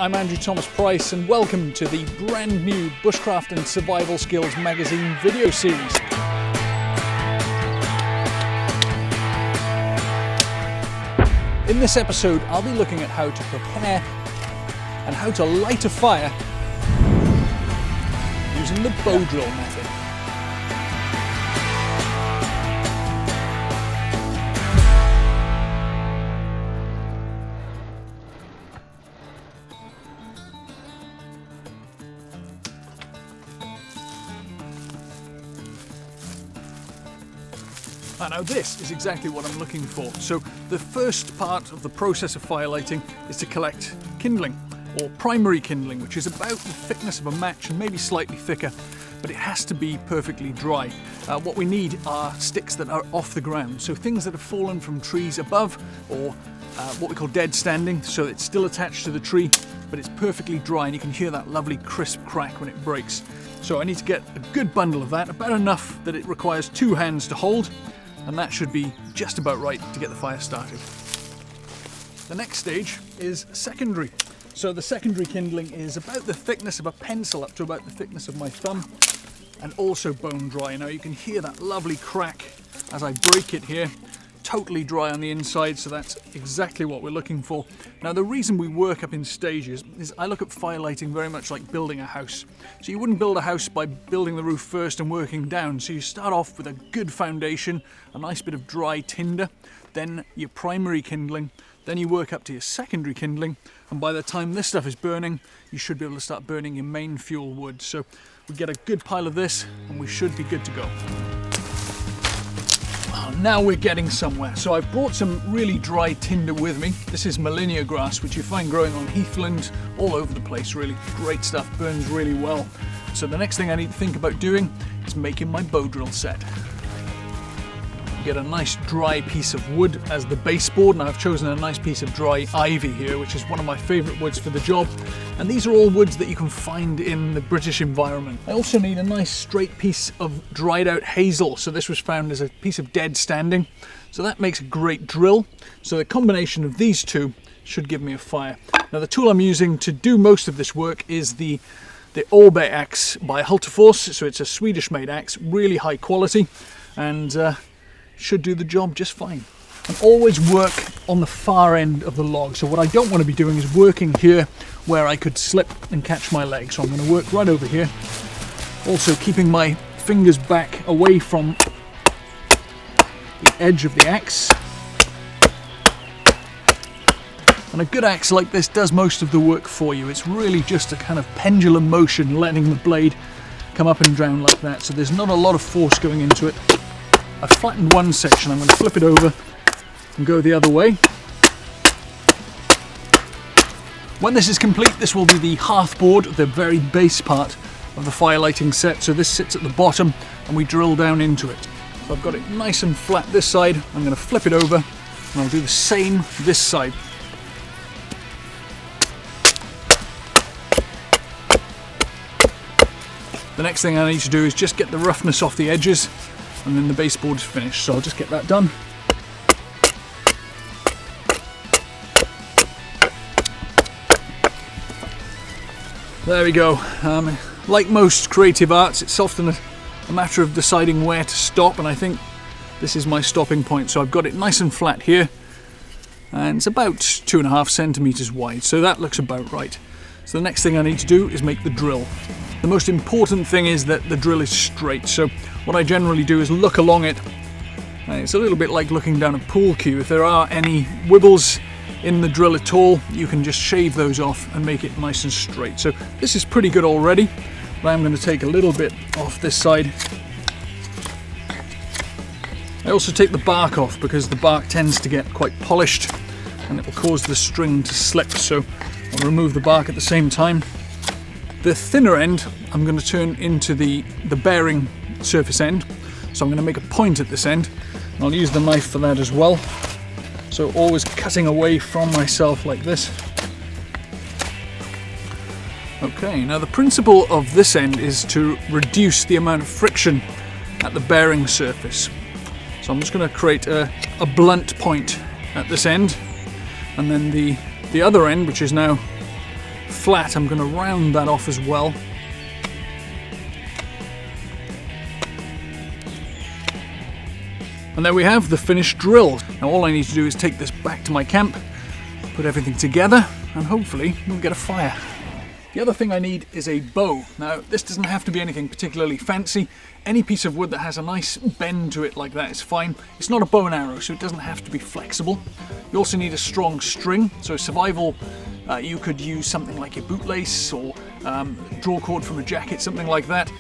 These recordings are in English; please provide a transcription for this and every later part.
I'm Andrew Thomas Price and welcome to the brand new Bushcraft and Survival Skills magazine video series. In this episode, I'll be looking at how to prepare and how to light a fire using the bow drill method. Now this is exactly what I'm looking for. So the first part of the process of fire lighting is to collect kindling, or primary kindling, which is about the thickness of a match and maybe slightly thicker, but it has to be perfectly dry. What we need are sticks that are off the ground, so things that have fallen from trees above, or what we call dead standing, so it's still attached to the tree, but it's perfectly dry and you can hear that lovely crisp crack when it breaks. So I need to get a good bundle of that, about enough that it requires 2 hands to hold, and that should be just about right to get the fire started. The next stage is secondary. So the secondary kindling is about the thickness of a pencil, up to about the thickness of my thumb, and also bone dry. Now you can hear that lovely crack as I break it here. Totally dry on the inside, so that's exactly what we're looking for. Now the reason we work up in stages is I look at fire lighting very much like building a house. So you wouldn't build a house by building the roof first and working down. So you start off with a good foundation, a nice bit of dry tinder, then your primary kindling, then you work up to your secondary kindling, and by the time this stuff is burning, you should be able to start burning your main fuel wood. So we get a good pile of this and we should be good to go. Now we're getting somewhere. So I've brought some really dry tinder with me. This is Malinia grass, which you find growing on heathland all over the place, really. Great stuff, burns really well. So the next thing I need to think about doing is making my bow drill set. Get a nice dry piece of wood as the baseboard. Now I've chosen a nice piece of dry ivy here, which is one of my favourite woods for the job. And these are all woods that you can find in the British environment. I also need a nice straight piece of dried out hazel. So this was found as a piece of dead standing. So that makes a great drill. So the combination of these two should give me a fire. Now the tool I'm using to do most of this work is the Orbe axe by Hultafors. So it's a Swedish made axe, really high quality, and should do the job just fine. And always work on the far end of the log. So what I don't want to be doing is working here where I could slip and catch my leg. So I'm going to work right over here. Also keeping my fingers back away from the edge of the axe. And a good axe like this does most of the work for you. It's really just a kind of pendulum motion, letting the blade come up and down like that. So there's not a lot of force going into it. I've flattened one section, I'm going to flip it over and go the other way. When this is complete, this will be the hearthboard, the very base part of the fire lighting set. So this sits at the bottom and we drill down into it. So I've got it nice and flat this side. I'm going to flip it over and I'll do the same this side. The next thing I need to do is just get the roughness off the edges, and then the baseboard is finished, so I'll just get that done. There we go. Like most creative arts, it's often a matter of deciding where to stop, and I think this is my stopping point. So I've got it nice and flat here, and it's about 2.5 centimeters wide, so that looks about right. So the next thing I need to do is make the drill. The most important thing is that the drill is straight. So what I generally do is look along it. It's a little bit like looking down a pool cue. If there are any wibbles in the drill at all, you can just shave those off and make it nice and straight. So this is pretty good already, but I'm going to take a little bit off this side. I also take the bark off because the bark tends to get quite polished and it will cause the string to slip. So I'll remove the bark at the same time. The thinner end I'm going to turn into the bearing surface end. So I'm going to make a point at this end, and I'll use the knife for that as well. So always cutting away from myself like this. Okay, now the principle of this end is to reduce the amount of friction at the bearing surface. So I'm just going to create a blunt point at this end, and then the other end, which is now flat, I'm going to round that off as well. And there we have the finished drill. Now all I need to do is take this back to my camp, put everything together, and hopefully we'll get a fire. The other thing I need is a bow. Now this doesn't have to be anything particularly fancy. Any piece of wood that has a nice bend to it like that is fine. It's not a bow and arrow, so it doesn't have to be flexible. You also need a strong string. So survival, you could use something like a bootlace or draw cord from a jacket, something like that.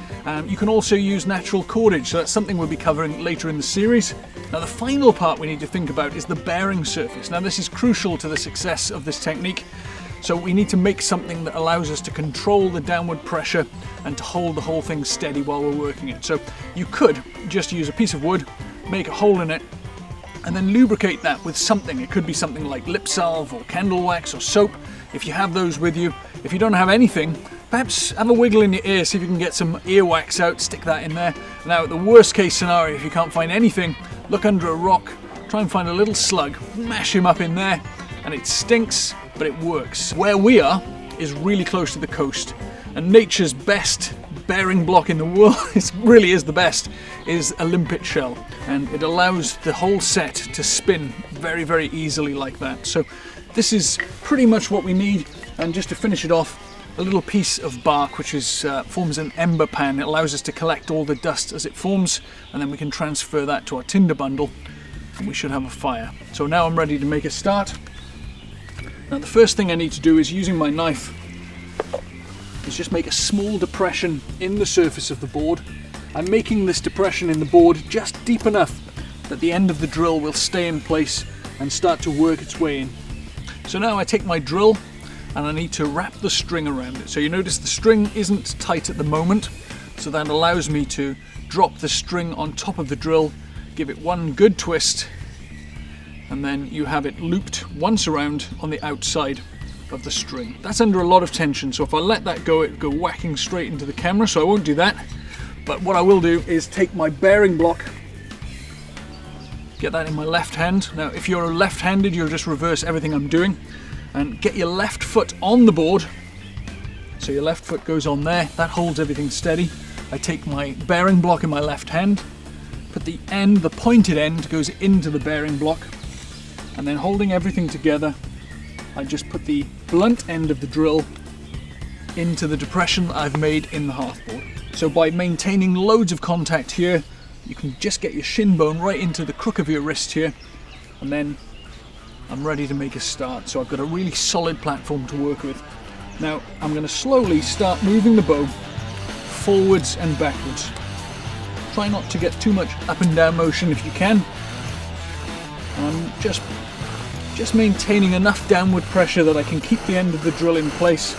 You can also use natural cordage, so that's something we'll be covering later in the series. Now the final part we need to think about is the bearing surface. Now this is crucial to the success of this technique. So we need to make something that allows us to control the downward pressure and to hold the whole thing steady while we're working it. So you could just use a piece of wood, make a hole in it, and then lubricate that with something. It could be something like lip salve or candle wax or soap, if you have those with you. If you don't have anything, perhaps have a wiggle in your ear, see if you can get some earwax out, stick that in there. Now, the worst case scenario, if you can't find anything, look under a rock, try and find a little slug, mash him up in there, and it stinks, but it works. Where we are is really close to the coast, and nature's best bearing block in the world, it really is the best, is a limpet shell, and it allows the whole set to spin very, very easily like that. So this is pretty much what we need, and just to finish it off, a little piece of bark which is forms an ember pan. It allows us to collect all the dust as it forms, and then we can transfer that to our tinder bundle, and we should have a fire. So now I'm ready to make a start. Now the first thing I need to do is, using my knife, is just make a small depression in the surface of the board. I'm making this depression in the board just deep enough that the end of the drill will stay in place and start to work its way in. So now I take my drill and I need to wrap the string around it. So you notice the string isn't tight at the moment, so that allows me to drop the string on top of the drill, give it one good twist, and then you have it looped once around on the outside of the string. That's under a lot of tension, so if I let that go, it will go whacking straight into the camera, so I won't do that. But what I will do is take my bearing block, get that in my left hand. Now if you're left-handed, you'll just reverse everything I'm doing, and get your left foot on the board. So your left foot goes on there, that holds everything steady. I take my bearing block in my left hand, put the end, the pointed end goes into the bearing block, and then holding everything together, I just put the blunt end of the drill into the depression that I've made in the hearthboard. So by maintaining loads of contact here, you can just get your shin bone right into the crook of your wrist here, and then I'm ready to make a start. So I've got a really solid platform to work with. Now I'm going to slowly start moving the bow forwards and backwards. Try not to get too much up and down motion if you can. I'm just maintaining enough downward pressure that I can keep the end of the drill in place.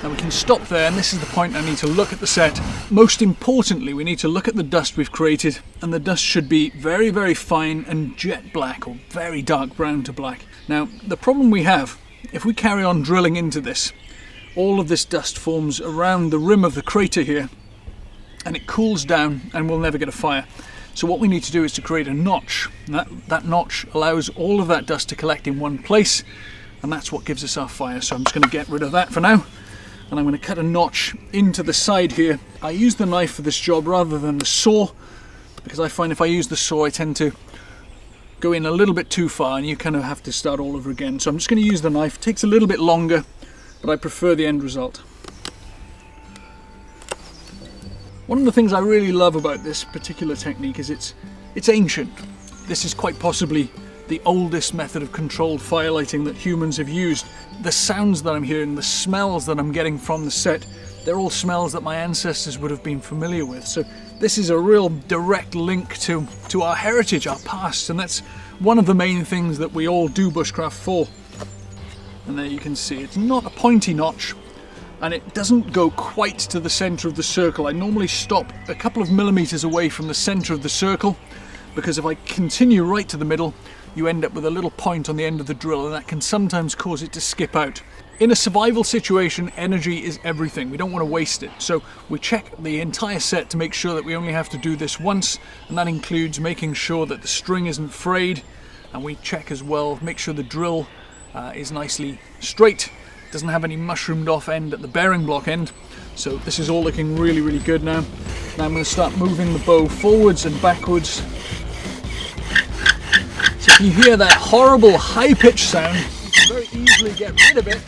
Now we can stop there, and this is the point I need to look at the set. Most importantly, we need to look at the dust we've created, and the dust should be very, very fine and jet black, or very dark brown to black. Now the problem we have, if we carry on drilling into this, all of this dust forms around the rim of the crater here, and it cools down and we'll never get a fire. So what we need to do is to create a notch. That notch allows all of that dust to collect in one place, and that's what gives us our fire. So I'm just going to get rid of that for now, and I'm going to cut a notch into the side here. I use the knife for this job rather than the saw, because I find if I use the saw I tend to go in a little bit too far and you kind of have to start all over again. So I'm just going to use the knife. It takes a little bit longer, but I prefer the end result. One of the things I really love about this particular technique is it's ancient. This is quite possibly the oldest method of controlled firelighting that humans have used. The sounds that I'm hearing, the smells that I'm getting from the set, they're all smells that my ancestors would have been familiar with. So this is a real direct link to our heritage, our past, and that's one of the main things that we all do bushcraft for. And there you can see it's not a pointy notch, and it doesn't go quite to the center of the circle. I normally stop a couple of millimeters away from the center of the circle, because if I continue right to the middle, you end up with a little point on the end of the drill, and that can sometimes cause it to skip out. In a survival situation, energy is everything. We don't want to waste it. So we check the entire set to make sure that we only have to do this once, and that includes making sure that the string isn't frayed, and we check as well, make sure the drill is nicely straight. Doesn't have any mushroomed off end at the bearing block end. So this is all looking really, really good now. Now I'm going to start moving the bow forwards and backwards. So if you hear that horrible high-pitched sound, you can very easily get rid of it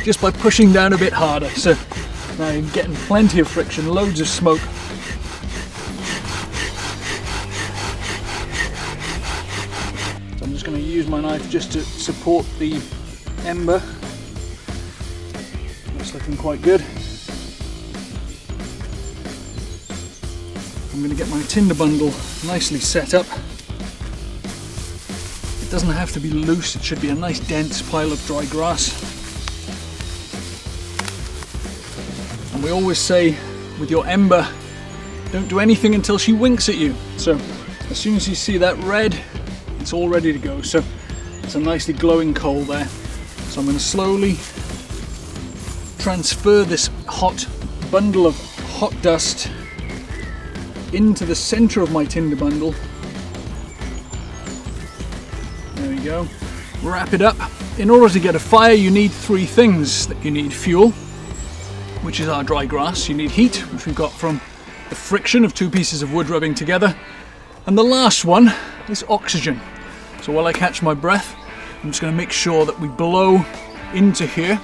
just by pushing down a bit harder. So now you're getting plenty of friction, loads of smoke. So I'm just going to use my knife just to support the ember. That's looking quite good. I'm going to get my tinder bundle nicely set up. It doesn't have to be loose, it should be a nice dense pile of dry grass. And we always say with your ember, don't do anything until she winks at you. So as soon as you see that red, it's all ready to go. So it's a nicely glowing coal there. So I'm going to slowly transfer this hot bundle of hot dust into the center of my tinder bundle. There we go. Wrap it up. In order to get a fire, you need three things. You need fuel, which is our dry grass. You need heat, which we've got from the friction of two pieces of wood rubbing together. And the last one is oxygen. So while I catch my breath, I'm just going to make sure that we blow into here.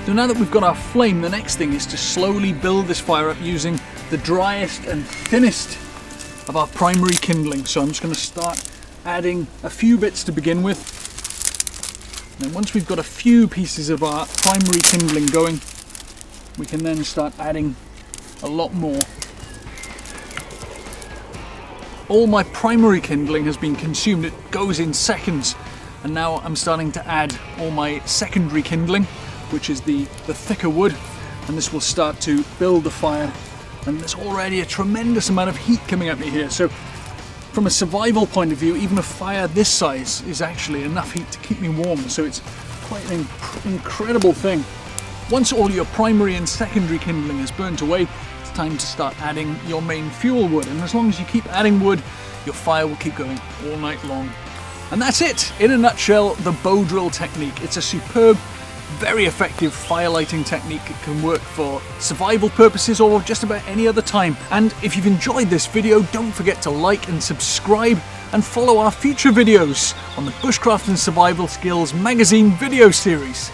So now that we've got our flame, the next thing is to slowly build this fire up using the driest and thinnest of our primary kindling. So I'm just going to start adding a few bits to begin with. And then once we've got a few pieces of our primary kindling going, we can then start adding a lot more. All my primary kindling has been consumed, it goes in seconds. And now I'm starting to add all my secondary kindling, which is the thicker wood, and this will start to build the fire. And there's already a tremendous amount of heat coming at me here. So from a survival point of view, even a fire this size is actually enough heat to keep me warm. So it's quite an incredible thing. Once all your primary and secondary kindling is burnt away, it's time to start adding your main fuel wood. And as long as you keep adding wood, your fire will keep going all night long. And that's it, in a nutshell, the bow drill technique. It's a superb, very effective fire lighting technique. It can work for survival purposes or just about any other time. And if you've enjoyed this video, don't forget to like and subscribe and follow our future videos on the Bushcraft and Survival Skills magazine video series.